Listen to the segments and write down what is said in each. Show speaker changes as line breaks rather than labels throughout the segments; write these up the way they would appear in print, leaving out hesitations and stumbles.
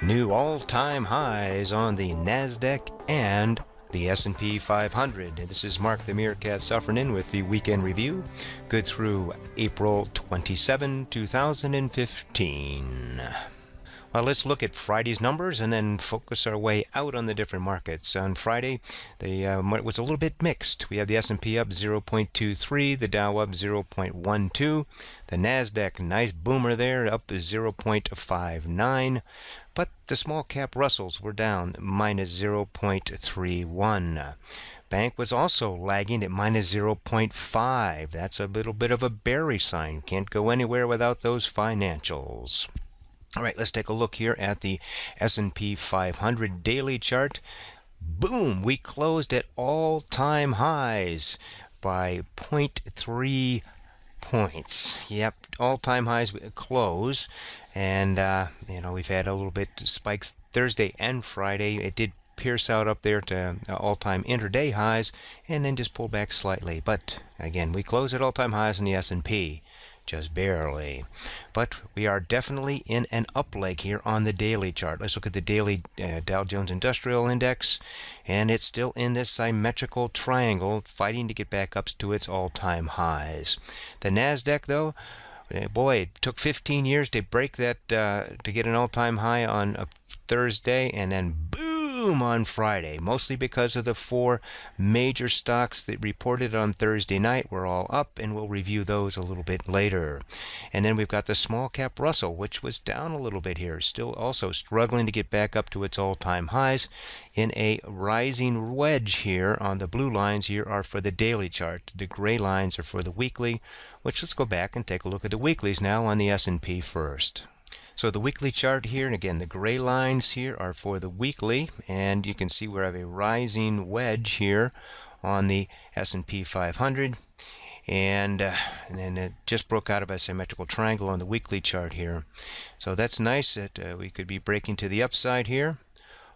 New all-time highs on the Nasdaq and the S&P 500. This is Mark the Meerkat Suffernin with the Weekend Review, good through April 27, 2015. Well, let's look at Friday's numbers and then focus our way out on the different markets. On Friday, it was a little bit mixed. We have the S&P up 0.23, the Dow up 0.12, the Nasdaq, nice boomer there, up 0.59. But the small cap Russells were down minus 0.31. Bank was also lagging at minus 0.5. That's a little bit of a bearish sign. Can't go anywhere without those financials. All right, let's take a look here at the S&P 500 daily chart. Boom, we closed at all-time highs by 0.3 points. Yep, all-time highs close. And, we've had a little bit spikes Thursday and Friday. It did pierce out up there to all-time intraday highs and then just pull back slightly. But, again, we closed at all-time highs in the S&P. Just barely. But we are definitely in an up leg here on the daily chart. Let's look at the daily Dow Jones Industrial Index, and it's still in this symmetrical triangle, fighting to get back up to its all-time highs. The Nasdaq, though, boy, it took 15 years to break that, to get an all-time high on a Thursday, and then boom on Friday, mostly because of the four major stocks that reported on Thursday night were all up, and we'll review those a little bit later. And then we've got the small cap Russell, which was down a little bit here, still also struggling to get back up to its all-time highs in a rising wedge here. On the blue lines here are for the daily chart. The gray lines are for the weekly, which let's go back and take a look at the weeklies now on the S&P first. So the weekly chart here, and again, the gray lines here are for the weekly, and you can see we have a rising wedge here on the S&P 500, and then it just broke out of a symmetrical triangle on the weekly chart here. So that's nice that we could be breaking to the upside here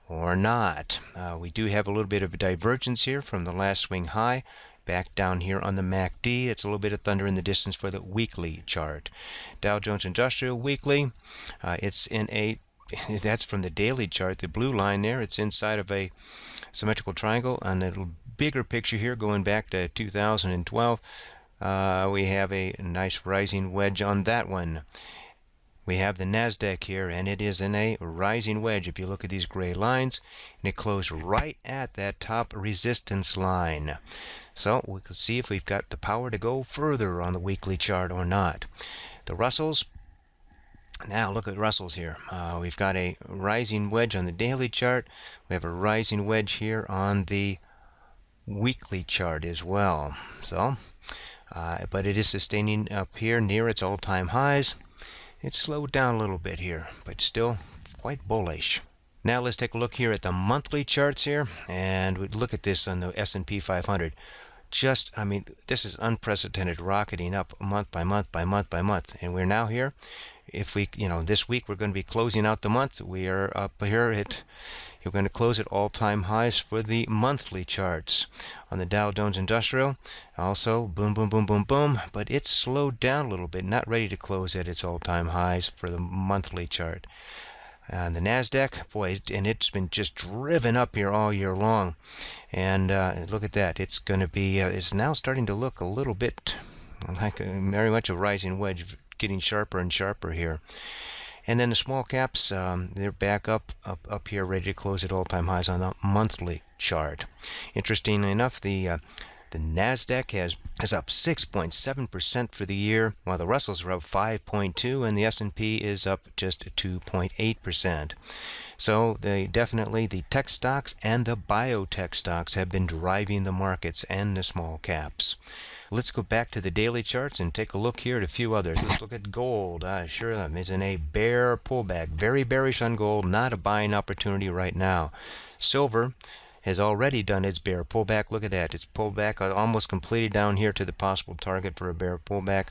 or not. We do have a little bit of a divergence here from the last swing high. Back down here on the MACD, it's a little bit of thunder in the distance for the weekly chart. Dow Jones Industrial Weekly, it's in a, that's from the daily chart, the blue line there, it's inside of a symmetrical triangle. On the little bigger picture here, going back to 2012, we have a nice rising wedge on that one. We have the Nasdaq here, and it is in a rising wedge. If you look at these gray lines, and it closed right at that top resistance line. So we can see if we've got the power to go further on the weekly chart or not. The Russells, now look at Russells here. We've got a rising wedge on the daily chart. We have a rising wedge here on the weekly chart as well. So, but it is sustaining up here near its all-time highs. It slowed down a little bit here, but still quite bullish. Now let's take a look here at the monthly charts here, and we look at this on the S&P 500. This is unprecedented, rocketing up month by month by month by month, and we're now here. If we, this week we're going to be closing out the month. We are up here you're going to close at all-time highs for the monthly charts. On the Dow Jones Industrial, also boom, boom, boom, boom, boom, but it's slowed down a little bit, not ready to close at its all-time highs for the monthly chart. The Nasdaq, boy, and it's been just driven up here all year long. And look at that. It's going to be, it's now starting to look a little bit like very much a rising wedge, getting sharper and sharper here. And then the small caps, they're back up here, ready to close at all-time highs on the monthly chart. Interestingly enough, the Nasdaq is up 6.7% for the year, while the Russells are up 5.2%, and the S&P is up just 2.8%. So definitely the tech stocks and the biotech stocks have been driving the markets and the small caps. Let's go back to the daily charts and take a look here at a few others. Let's look at gold. Sure, it's in a bear pullback. Very bearish on gold, not a buying opportunity right now. Silver has already done its bear pullback. Look at that. It's pulled back almost completely down here to the possible target for a bear pullback.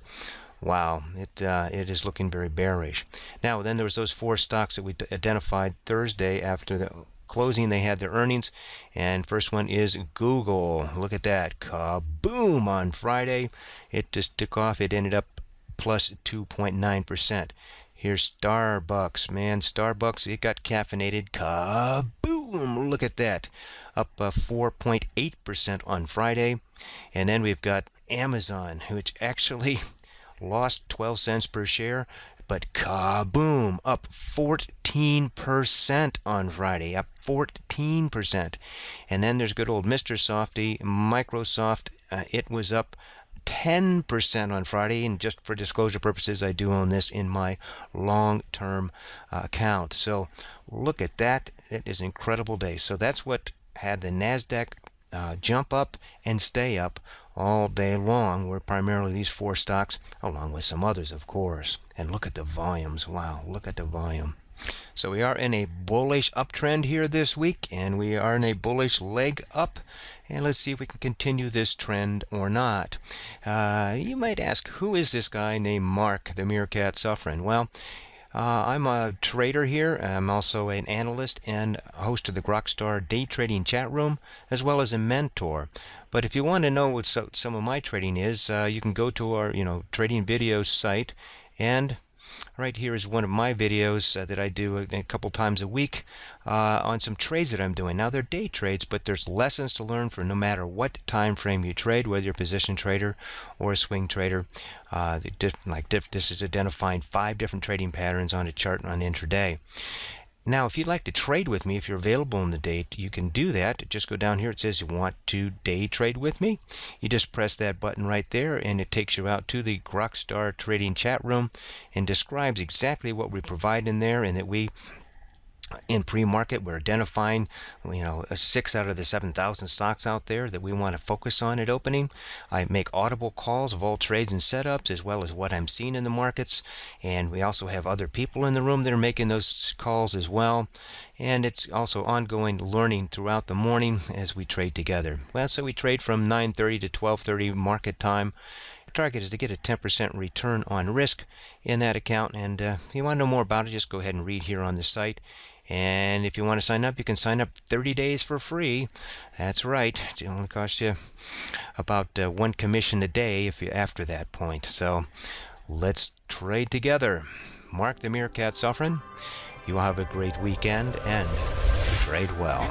Wow, it is looking very bearish. Now, then there was those four stocks that we identified Thursday after the closing. They had their earnings, and first one is Google. Look at that. Kaboom on Friday. It just took off. It ended up plus 2.9%. Here's Starbucks. Man, Starbucks, it got caffeinated. Kaboom! Look at that. Up 4.8% on Friday. And then we've got Amazon, which actually lost 12 cents per share. But kaboom! Up 14% on Friday. Up 14%. And then there's good old Mr. Softy, Microsoft. It was up 10% on Friday, and just for disclosure purposes, I do own this in my long-term account. So look at that. It is an incredible day. So that's what had the Nasdaq jump up and stay up all day long, were primarily these four stocks, along with some others, of course. And look at the volumes. Wow, look at the volume. So we are in a bullish uptrend here this week, and we are in a bullish leg up. And let's see if we can continue this trend or not. You might ask, who is this guy named Mark, the Meerkat Suffering? Well, I'm a trader here. I'm also an analyst and host of the Grok day trading chat room, as well as a mentor. But if you want to know what some of my trading is, you can go to our trading videos site, and right here is one of my videos that I do a couple times a week on some trades that I'm doing. Now, they're day trades, but there's lessons to learn for no matter what time frame you trade, whether you're a position trader or a swing trader. This is identifying 5 different trading patterns on a chart on intraday. Now, if you'd like to trade with me, if you're available in the day, you can do that. Just go down here. It says you want to day trade with me. You just press that button right there, and it takes you out to the Grok trading chat room and describes exactly what we provide in there, and that we, in pre-market, we're identifying 6 out of the 7,000 stocks out there that we want to focus on at opening. I make audible calls of all trades and setups, as well as what I'm seeing in the markets. And we also have other people in the room that are making those calls as well. And it's also ongoing learning throughout the morning as we trade together. Well, so we trade from 9:30 to 12:30 market time. Our target is to get a 10% return on risk in that account. And if you want to know more about it, just go ahead and read here on the site. And if you want to sign up, you can sign up 30 days for free. That's right. It only costs you about 1 commission a day after that point. So let's trade together. Mark the Meerkat Suffering. You all have a great weekend and trade well.